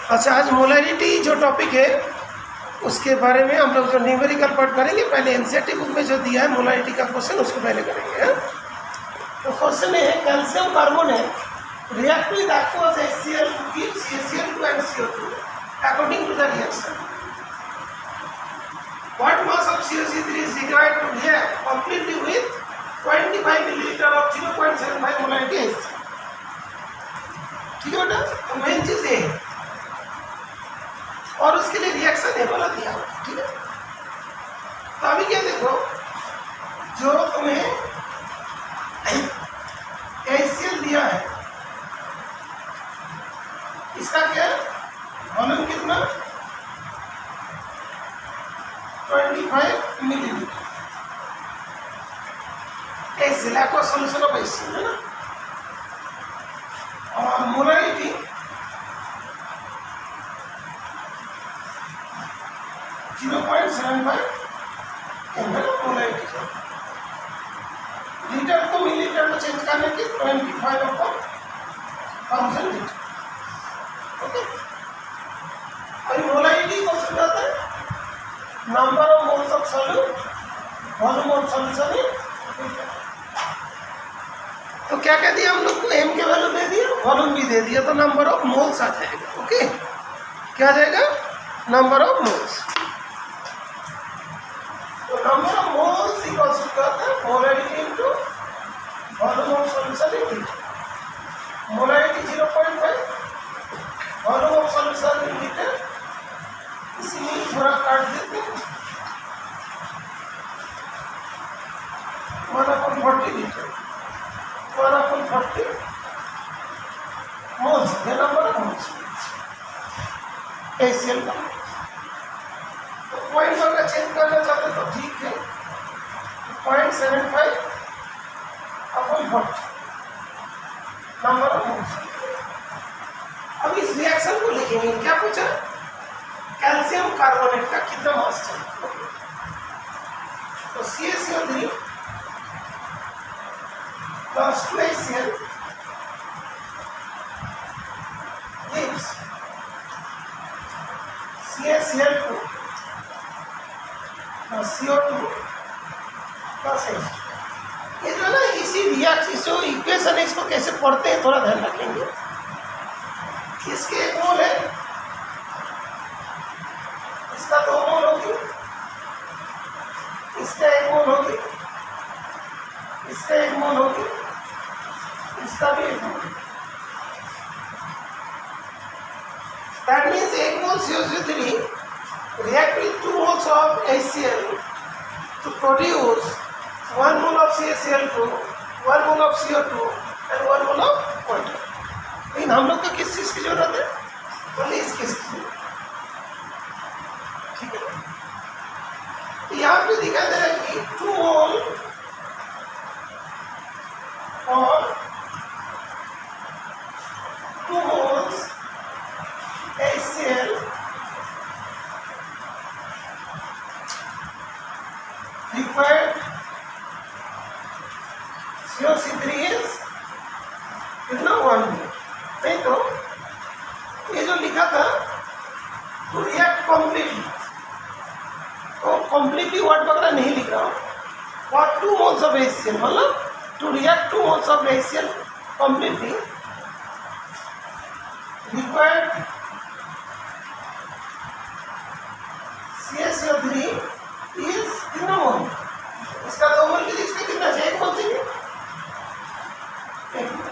अच्छा, आज मोलैरिटी जो टॉपिक है उसके बारे में हम लोग जो न्यूमेरिकल पार्ट करेंगे, पहले एनसीईआरटी बुक में जो दिया है मोलैरिटी का क्वेश्चन उसको पहले करेंगे। है तो क्वेश्चन है calcium carbonate react with aqueous HCl to give CaCl2 and CO2 according to the reaction. What mass of CaC3 is required to react completely with 25 milliliter of 0.75 molarity HCl? ठीक है बेटा, तो मेन चीज ये है और उसके लिए रिएक्शन है बोला दिया हुआ। ठीक है, तो अभी क्या देखो, जो तुम्हें HCl दिया है इसका क्या वॉल्यूम कितना 25 millilitre HCl aqua solution of HCl है ना, और मोलैरिटी 0.75 ml मोलैरिटी। लीटर को मिलीलीटर में चेंज करने की 25/1000 लीटर। ओके, और मोलैरिटी कौन सा जाता है number of moles of solute volume of solution है। तो क्या कह दिया हम लोग को, एम के वैल्यू दे दिया, वॉल्यूम भी दे दिया, तो नंबर ऑफ मोल्स आ जाएगा। ओके, क्या आ जाएगा नंबर ऑफ मोल्स। तो number of moles equals to क्या होता है molarity into volume of solution in litre. Molarity 0.5, volume of solution in litre, इसीलिए थोड़ा काट देते हैं 1/40 लीटर, 1/40 मोल्स है नंबर ऑफ मोल्स HCl का। तो पॉइंट अगर चेंज करना चाहते तो ठीक है, 0.75/40 नंबर ऑफ मोल्स। अब इस रिएक्शन को लिखेंगे, क्या पूछा कैल्शियम कार्बोनेट का कितना मास चाहिए। तो CaCO3 plus 2HCl gives CaCl2 plus CO2 plus H। ये जो ना इसी रिएक्शन जो इक्वेशन है इसको कैसे पढ़ते हैं थोड़ा ध्यान रखेंगे। इसके एक मोल है, इसका 2 मोल होगी, इसका 1 मोल होगी, इसका 1 मोल होगी, इसका भी 1 mole. That means 1 mole CaCO3 react with 2 moles of HCl to produce 1 mole of CaCl2, 1 mole of CO2 and 1 mole of water। लेकिन हम लोग को किस चीज की जरूरत है, बोले इस किस की। ठीक है, तो यहाँ पे दिखाई दे रहा है कि 2 मोल और 2 moles HCl required CaC3 is कितना 1 मोल। नहीं तो ये जो लिखा था तो रिएक्ट कम्प्लीटली, तो कम्प्लीटली वर्ड वगैरह नहीं लिख रहा हूँ, और 2 moles ऑफ HCl मतलब to react 2 moles of HCl completely required CaCO3 is कितना मोल, इसका 2 मोल के लिए इसका कितना चाहिए, 1 मोल चाहिए, 1 मोल,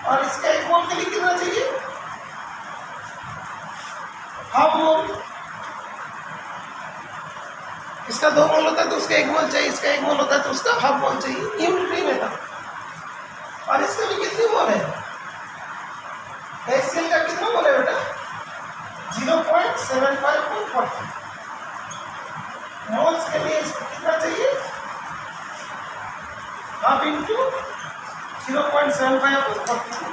और इसका 1 मोल के लिए कितना चाहिए, हाफ मोल। इसका 2 मोल होता है तो उसका 1 मोल चाहिए, इसका 1 मोल होता है तो उसका हाफ मोल चाहिए, यूनिटरी में था। और इसका भी कितनी मोल है, HCl का कितना मोल है बेटा 0.75/40 मोल्स के लिए इसको कितना चाहिए, हाफ इंटू 0.75/40।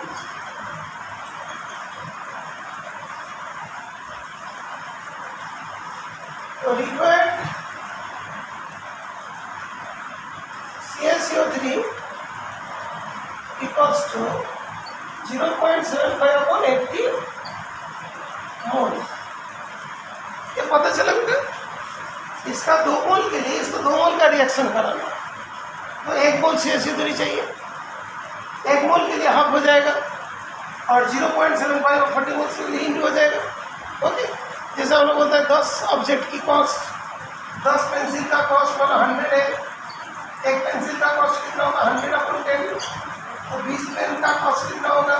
तो रिक्वायर्ड CaCO3 equals to 0.75/40 0.75/80 मोल। ये पता चला बेटा, इसका 2 मोल के लिए इसको 2 मोल का रिएक्शन कराना, तो 1 मोल CH3 चाहिए, 1 मोल के लिए हाफ हो जाएगा और 0.75 और 40 मोल के लिए इंटू हो जाएगा। ओके, जैसे हम लोग बोलते हैं 10 ऑब्जेक्ट की कॉस्ट, 10 पेंसिल का कॉस्ट वाला 100 है, एक पेंसिल का कॉस्ट कितना होगा 100/10, तो 20 पेन का कॉस्ट कितना होगा,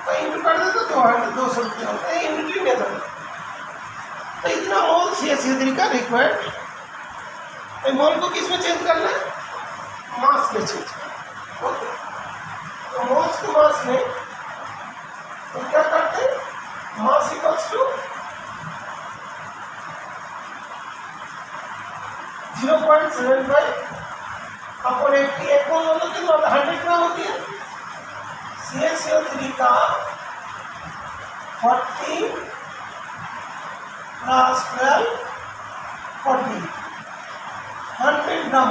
तो इंटू कर दे तो 200 रुपये होता है यूनिटरी मेथड। तो इतना मोल CH3 का रिक्वायर्ड। तो मोल को किस में चेंज करना है, मास में चेंज करना। ओके, तो मोल्स को मास में तो क्या करते हैं, मास इक्वल्स टू 0.75/80। एक मोल मतलब कितना होता है, 100 ग्राम होती है। CH3 का 40 + 12 40 100 ग्राम।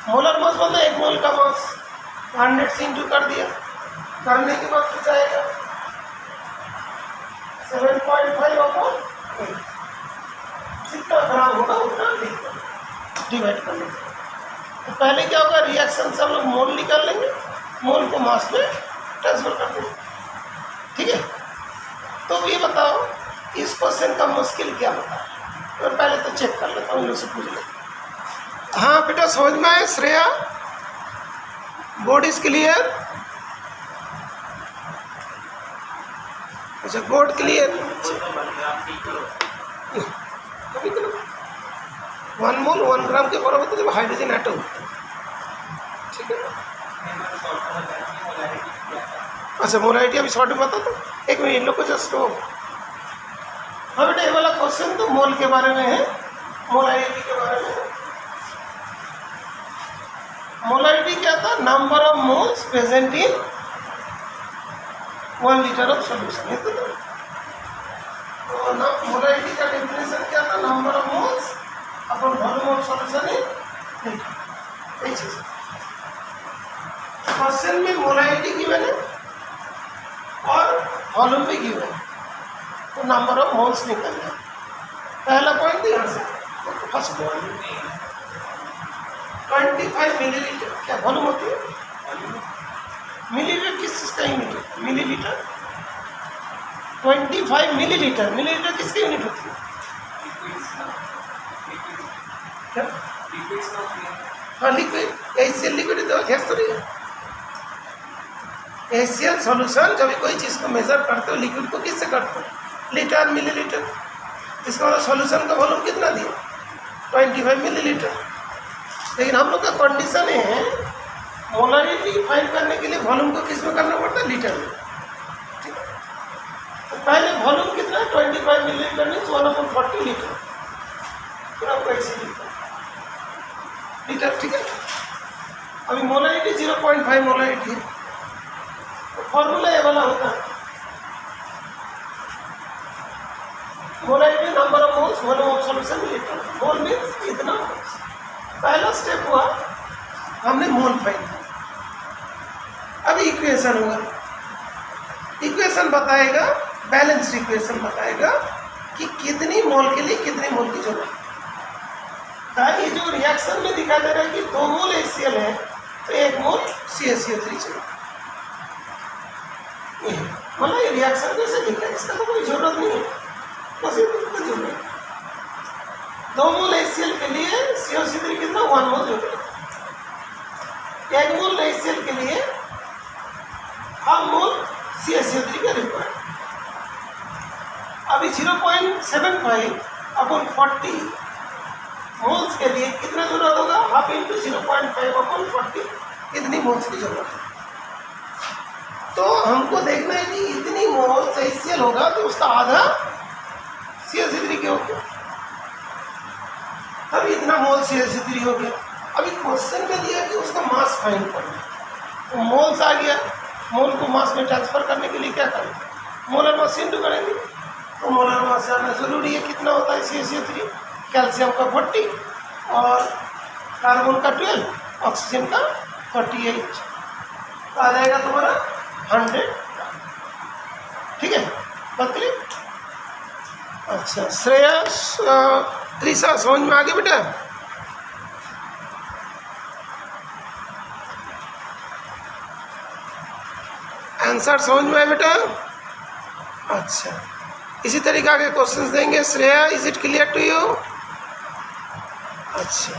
मोलर मास बोलते हैं 1 मोल का मास, 100 से इंटू कर दिया, करने के बाद कुछ आएगा 7.5/8। जितना ग्राम होगा उतना डिवाइड कर लेंगे। तो पहले क्या होगा, रिएक्शन से हम लोग मोल निकाल लेंगे, मोल को मास में ट्रांसफर कर देंगे। ठीक है, तो ये बताओ इस क्वेश्चन का मुश्किल क्या होता है, तो पहले तो चेक कर लेता हूँ, इन लोग से पूछ लेता। हाँ बेटा समझ में आए श्रेया, बोर्ड इज क्लियर? अच्छा बोर्ड क्लियर। 1 मोल 1 ग्राम के बराबर होता है जब हाइड्रोजन एटम। ठीक है, अच्छा मोलारिटी अभी शॉर्ट में बता दो, 1 मिनट इन लोग को जस्ट हो। हाँ बेटा ये वाला क्वेश्चन तो मोल के बारे में है, मोलारिटी के बारे में। मोलारिटी क्या था, number of moles present in 1 litre of solution. ये तो मोलारिटी का डेफिनेशन क्या था, number of moles upon volume of solution in litre. Question में मोलारिटी गिवन है और वॉल्यूम भी गिवन है, तो नंबर ऑफ मोल्स निकल जाए। पहला पॉइंट ध्यान से, फर्स्ट पॉइंट 25 मिलीलीटर क्या वॉल्यूम होती है, मिलीलीटर किस चीज़ का यूनिट है, मिलीलीटर 25 मिलीलीटर, मिलीलीटर किसकी यूनिट होती है, क्या हाँ लिक्विड, HCl लिक्विड तो गैस तो नहीं है। HCl सॉल्यूशन जब कोई चीज़ को मेजर करते हो लिक्विड को किससे करते हो, लीटर मिलीलीटर। इसका मतलब सॉल्यूशन का वॉल्यूम कितना दिया 25 मिलीलीटर। लेकिन हम लोग का कंडीशन है मोलारिटी फाइंड करने के लिए वॉल्यूम को किस में करना पड़ता है, लीटर में। ठीक है, तो पहले वॉल्यूम कितना है 25 मिलीलीटर मीन्स 1/40 लीटर, पूरा लीटर। ठीक है, अभी मोलारिटी 0.5 मोलारिटी है, तो फॉर्मूला ये वाला होता है, molarity number of moles volume of solution litre. Mole means इतना मोल्स। पहला स्टेप हुआ हमने मोल फाइंड किया। अब इक्वेशन हुआ, इक्वेशन बताएगा, बैलेंस्ड इक्वेशन बताएगा कि कितनी मोल के लिए कितने मोल की जरूरत है। ये जो रिएक्शन में दिखा दे रहा है कि 2 मोल HCl है तो 1 मोल CaCO3 चाहिए। मतलब ये रिएक्शन कैसे दिखा है, इसका तो कोई जरूरत नहीं है, बस ये जरूरत है। 2 मोल HCl के लिए CaCO3 कितना 1 मोल जरूरत है। 1 मोल HCl के लिए हाफ मोल CaCO3 का रिक्वायर्ड। अभी 0.75/40 मोल्स के लिए कितना जरूरत होगा, हाफ इंटू 0.5/40 इतनी मोल्स की जरूरत है। तो हमको देखना है कि इतनी मोल्स HCl होगा तो उसका आधा CaCO3 के हो गया, अब इतना मोल CaCO3 हो गया। अभी क्वेश्चन में दिया कि उसका मास फाइंड करना, तो मोल्स आ गया, मोल को मास में ट्रांसफर करने के लिए क्या करें, मोलर मास इंटू करेंगे। तो मोलर मास जानना जरूरी है, कितना होता है CaCO3, कैल्शियम का 40 और कार्बन का 12, ऑक्सीजन का 48 तो आ जाएगा तुम्हारा 100। ठीक है, बात क्लियर? अच्छा श्रेयस त्रिशा समझ में आ गया बेटा? आंसर समझ में आया बेटा? अच्छा, इसी तरीका के क्वेश्चंस देंगे। Shreya, is it clear to you? अच्छा,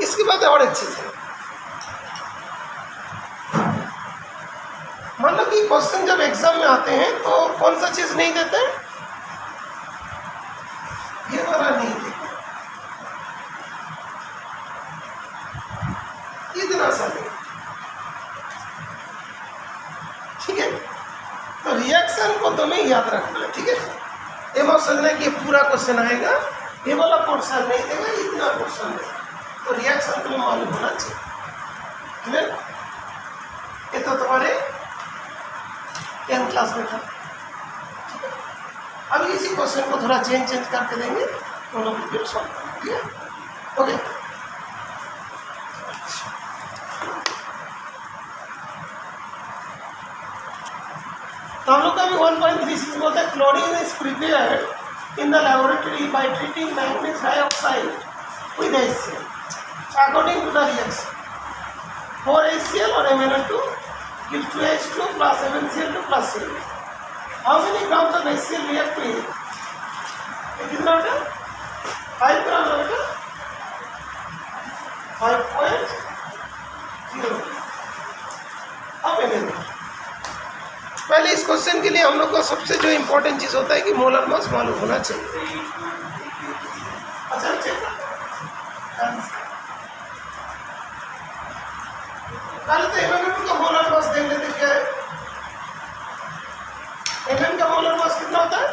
इसके बाद और एक चीज है, मान लो कि क्वेश्चन जब एग्जाम में आते हैं तो कौन सा चीज नहीं देते? ये वाला नहीं देते, इतना सा नहीं। ठीक है, तो रिएक्शन को तुम्हें याद रखना है। ठीक है, ये मत समझना कि ये पूरा क्वेश्चन आएगा, ये वाला पोर्शन नहीं देगा, इतना पोर्शन देगा, तो रिएक्शन तुम्हें मालूम होना चाहिए। क्लियर? ये तो तुम्हारे 10th क्लास में था। ठीक है, अब इसी क्वेश्चन को थोड़ा चेंज करके देंगे तो लोग फिर सॉल्व करेंगे। ठीक है, ओके। तो हम लोग का भी 1.36 बोलते हैं chlorine is prepared in the laboratory by treating manganese dioxide with HCl according to the reaction 4HCl और MnO2 gives 2H2 plus MnCl2 plus Cl. How many grams of HCl react with? कितना बेटा? 5 ग्राम है बेटा, 5.0। अब MnO2, पहले इस question के लिए हम लोग को सबसे जो इम्पोर्टेंट चीज़ होता है कि मोलर मास मालूम होना चाहिए। अच्छा चेक पहले तो MnO2 का मोलर मास देख लेते क्या है। Mn का मोलर मास कितना होता है?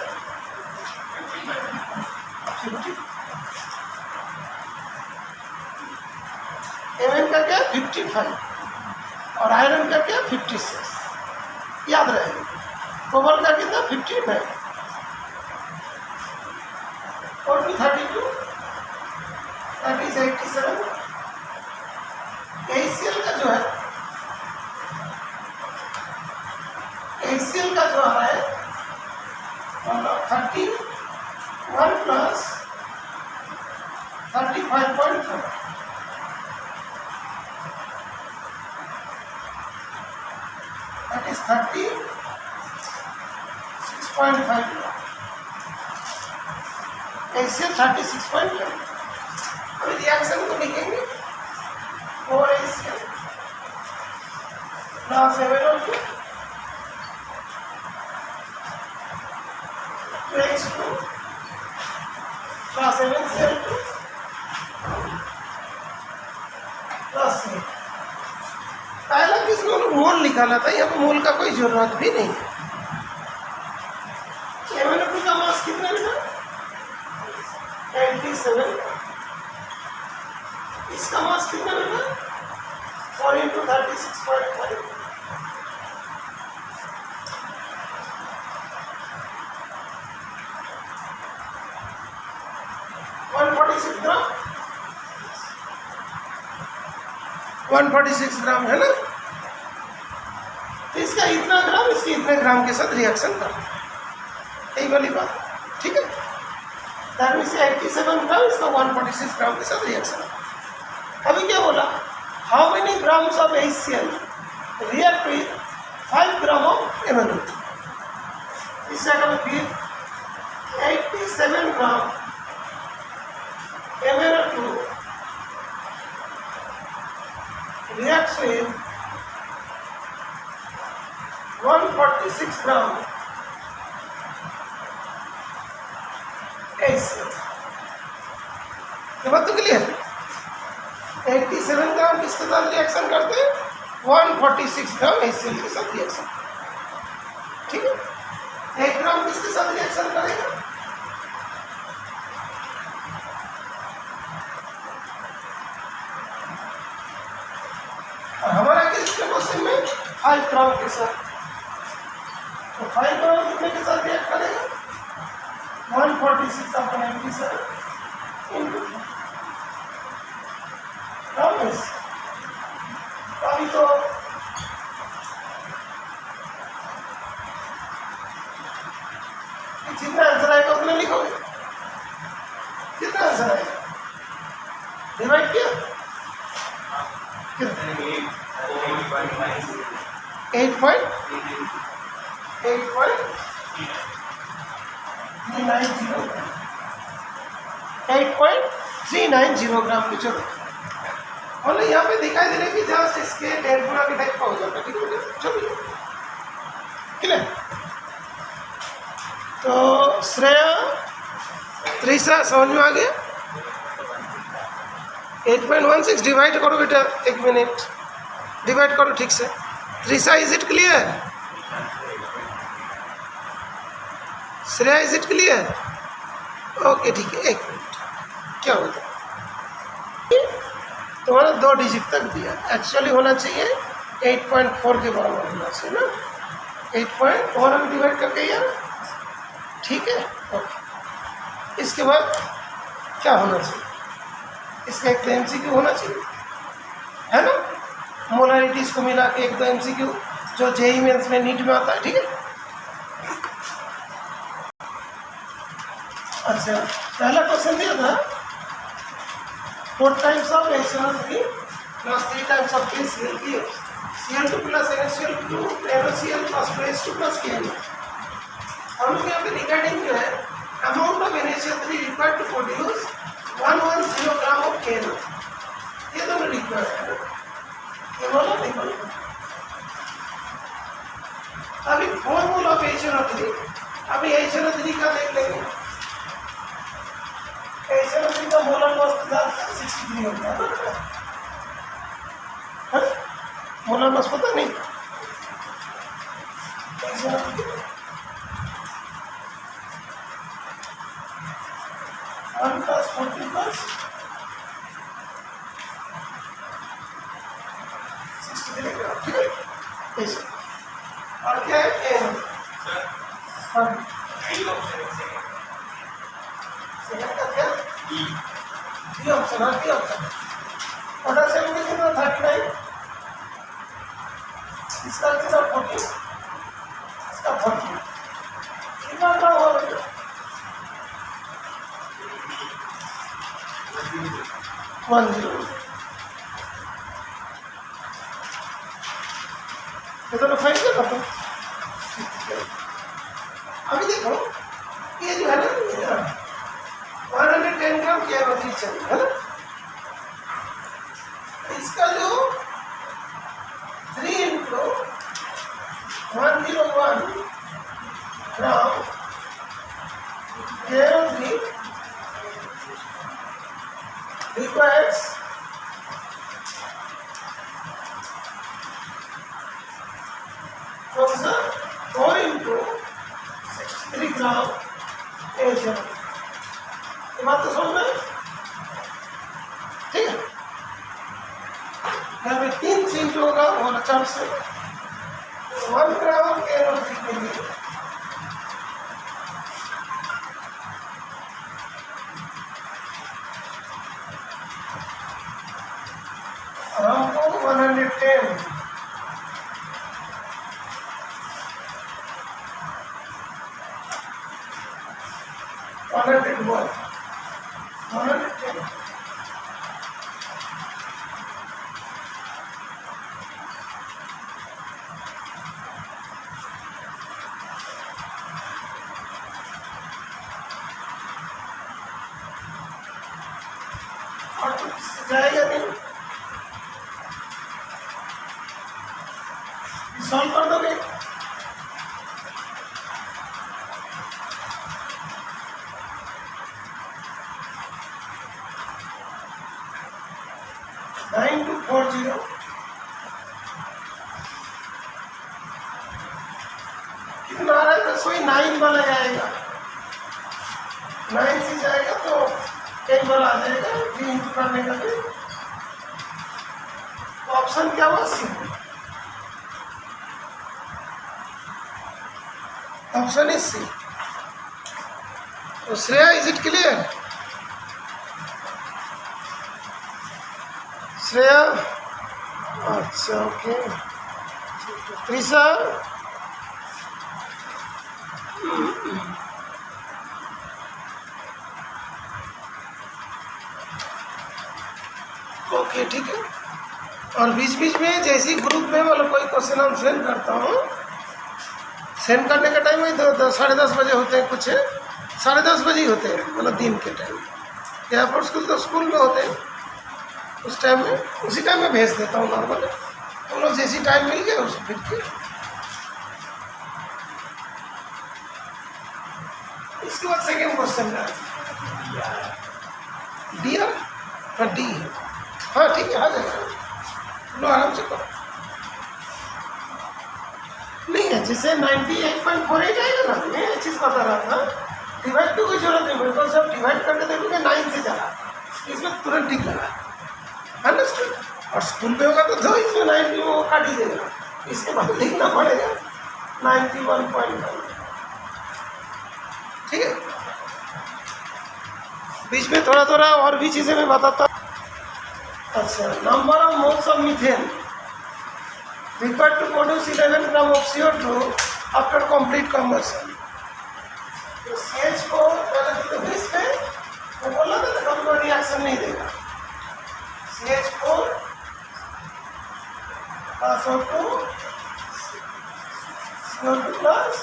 50। Mn का क्या? 55 और आयरन का क्या? 56। याद रहेगा। कोबाल्ट का कितना? 59 और 32 दैट इज 87। HCl का जो है, HCl का जो आ रहा है 31 प्लस 35.4 that is 36.5। HCl 36.5। अभी रिएक्शन को लिखेंगे 4HCl plus MnO2 2H2 plus MnCl2 plus C। पहला किसने मोल निकाला था, यहाँ पर मोल का कोई जरूरत भी नहीं है। MnO2 का मास कितना बेटा? 87। इसका मास कितना बेटा? 4 × 36.5। 146 ग्राम, 146 ग्राम है ना। तो इसका इतना ग्राम इसके इतने ग्राम के साथ रिएक्शन कर, यही वाली बात। ठीक है, दैट मीन्स 87 ग्राम इसका 146 ग्राम के साथ रिएक्शन। अभी क्या बोला? How many grams of HCl react with 5 gram of MnO2। इस जगह में फिर 87 ग्राम MnO2 reacts with 146 gram HCl। ये बात तो क्लियर? 87 ग्राम किसके साथ रिएक्शन करते हैं? 146 ग्राम HCl के साथ रिएक्शन। ठीक है, 1 ग्राम किसके साथ रिएक्शन करेगा? और हमारा किसके क्वेश्चन में 5 ग्राम के साथ, तो 5 ग्राम कितने के साथ रिएक्ट करेगा? 146 अपॉन 87 इनटू ग्राम। तो जितना आंसर आएगा उतना लिखोगे। कितना आंसर आएगा डिवाइड किया 8.390 ग्राम की चलो और यहाँ पे दिखाई दे रहा है कि जस्ट इसके 1.5 गुना के टाइप का हो जाता है। ठीक है चलिए क्लियर। तो श्रेया त्रिशा समझ में आ गया। 8.16 डिवाइड करो बेटा, 1 मिनट डिवाइड करो ठीक से। Trisha is it clear? Shreya is it clear? Okay ठीक है 1 मिनट। क्या होता है तुम्हारा 2 डिजिट तक दिया, एक्चुअली होना चाहिए 8.4 के बराबर होना चाहिए ना। 8.4 हम डिवाइड करके यार ठीक है ओके। इसके बाद क्या होना चाहिए, इसका एक तो MCQ होना चाहिए है ना, मोलारिटीज को मिला के एक तो MCQ जो JEE मेंस में नीट में आता है। ठीक है अच्छा पहला क्वेश्चन दिया था 4 times of HNO3 plus 3 times of KCl Cl2 plus NaCl2 NaCl plus 2H2 plus KN। हम लोग यहाँ पे रिगार्डिंग जो है amount of NaCl3 required to produce 110 gram of KN, ये दोनों रिक्वायर्ड है ना, ये बोला नहीं बोला। अभी फॉर्मूला ऑफ HNO3, अभी HNO3 का देख लेंगे। HNO3 का मोलर मास 63 होता है, मोलर मास पता नहीं +1 + 40 + 63 ग्राम। ठीक है ऐसे और क्या है KN सेकंड का क्या डी ऑप्शन है, डी ऑप्शन ऑर्डर से मुझे कितना 39, इसका कितना 40, इसका 40 कितना ग्राम होगा 10 ये तो फाइल कर दो। अभी देखो ये जो है ना 110 ग्राम KN चाहिए है ना, इसका जो 3 × 101 ग्राम KN3 requires 4 × 63 ग्राम HNO। ये बात तो समझ में ठीक है। यहाँ पे 3 चीज होगा और 4 से 1 ग्राम KN3 के लिए हमको 110 101 110 और तो जाएगा नहीं, सॉल्व कर दोगे। कितना आ रहा है, तो कोई 9 वाला जाएगा, 9 से जाएगा तो 10 वाला आ जाएगा 3 करने का। तो ऑप्शन क्या हुआ सी, ऑप्शन इज सी। तो Shreya is it clear? Shreya अच्छा ओके। त्रिशा ओके ठीक है। और बीच बीच में जैसे ग्रुप में मतलब कोई क्वेश्चन हम सेंड करता हूँ, सेंड करने का टाइम वही 10:30 बजे होते हैं, कुछ 10:30 बजे ही होते हैं, मतलब दिन के टाइम। यहाँ पर स्कूल तो स्कूल में होते हैं उस टाइम में, उसी टाइम में भेज देता हूँ नॉर्मल। हम लोग जैसी टाइम मिल गया उसको फिर के। इसके बाद सेकेंड क्वेश्चन है डी है, हाँ डी है, हाँ ठीक है आ जाएगा, लो आराम से करो। नहीं है जैसे 98.48 आएगा ना, मैं ये चीज़ बता रहा था, डिवाइड की कोई जरूरत नहीं, बिकॉज जब डिवाइड करके देखोगे 9 से जा रहा, इसमें तुरंत टिक लगा, अंडरस्टूड। और स्कूल में होगा तो इसमें 90 वो काट ही देगा, इसके बाद लिखना पड़ेगा 91.5, ठीक है। बीच में थोड़ा थोड़ा और भी चीज़ें मैं बताता हूँ। अच्छा, number of moles of methane required to produce 11 gram of CO2 after complete combustion. तो CH4 पहले तो इसमें वो बोला था ना कभी रिएक्शन नहीं देगा। CH4 plus O2 CO2 plus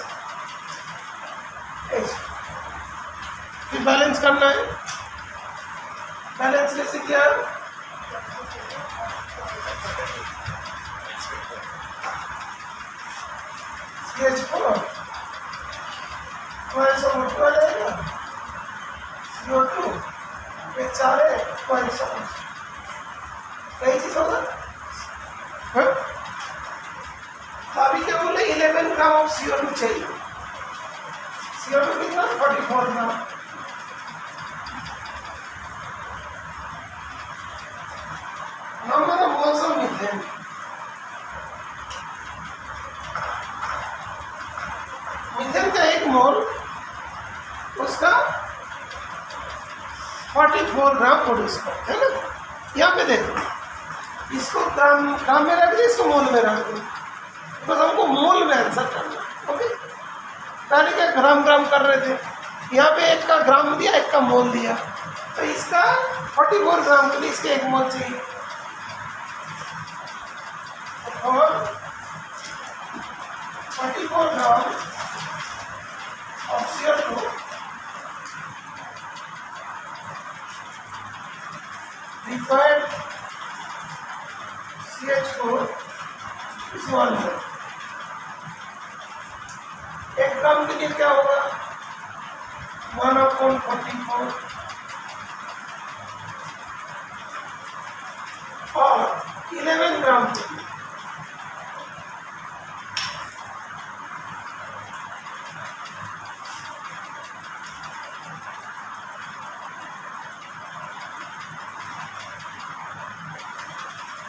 H, फिर बैलेंस करना है। बैलेंस कैसे किया है? CH4 -O2 आ जाएगा, CO2 ये 4 है, कई चीज़ होगा। अभी क्या बोले 11 ग्राम ऑफ CO2 चाहिए। CO2 कितना 44 ग्राम। Number of moles of methane, methane का एक मोल उसका 44 ग्राम प्रोड्यूस करता है ना। यहाँ पे देखो, इसको ग्राम में रख दे, इसको मोल में रख दे, बस हमको मोल में आंसर करना। ओके, पहले क्या ग्राम कर रहे थे, यहाँ पे एक का ग्राम दिया, एक का मोल दिया, तो इसका 44 ग्राम के लिए इसके एक मोल चाहिए। और 44 ग्राम of CO2 required CH4 is 1 मोल। 1 ग्राम के लिए क्या होगा 1/44 और 11 ग्राम के लिए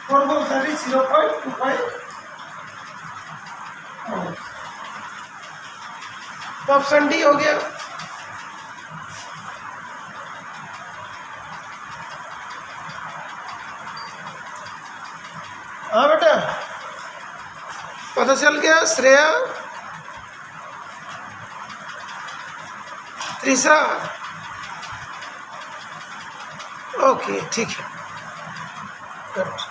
फॉर्मूला 0.25। तो ऑप्शन डी हो गया। हाँ बेटा पता चल गया। श्रेया, त्रिशा, ओके ठीक है, गुड।